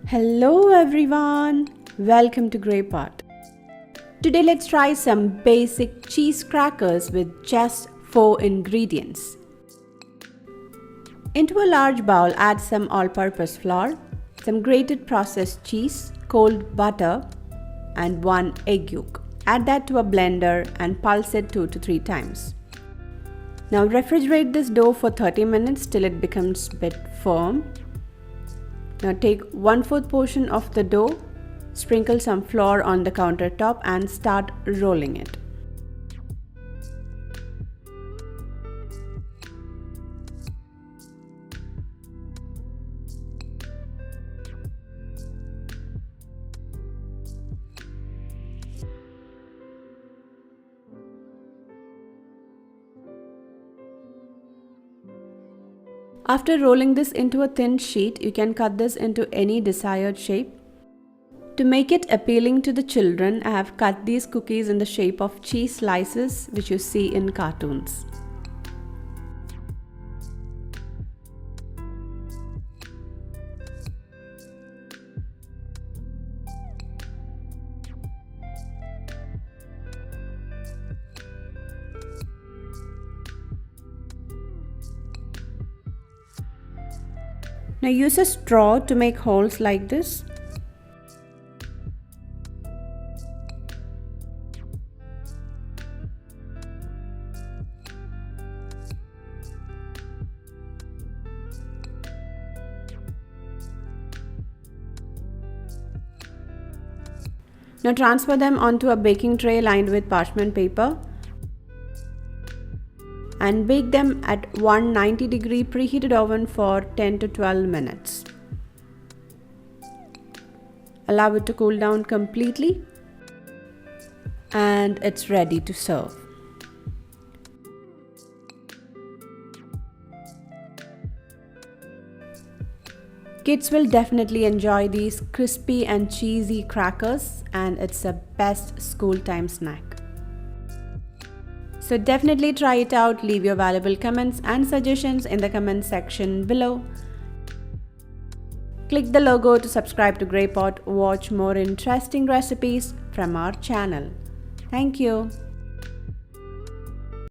Hello everyone, welcome to Grey Pot. Today let's try some basic cheese crackers with just 4 ingredients. Into a large bowl add some all-purpose flour, some grated processed cheese, cold butter and 1 egg yolk. Add that to a blender and pulse it 2 to 3 times. Now refrigerate this dough for 30 minutes till it becomes a bit firm. Now take 1/4 portion of the dough, sprinkle some flour on the countertop and start rolling it. After rolling this into a thin sheet, you can cut this into any desired shape. To make it appealing to the children, I have cut these cookies in the shape of cheese slices which you see in cartoons. Now use a straw to make holes like this. Now transfer them onto a baking tray lined with parchment paper and bake them at 190-degree preheated oven for 10 to 12 minutes. Allow it to cool down completely and it's ready to serve. Kids will definitely enjoy these crispy and cheesy crackers, and it's a best school time snack. So definitely try it out. Leave your valuable comments and suggestions in the comment section below. Click the logo to subscribe to Grey Pot. Watch more interesting recipes from our channel. Thank you.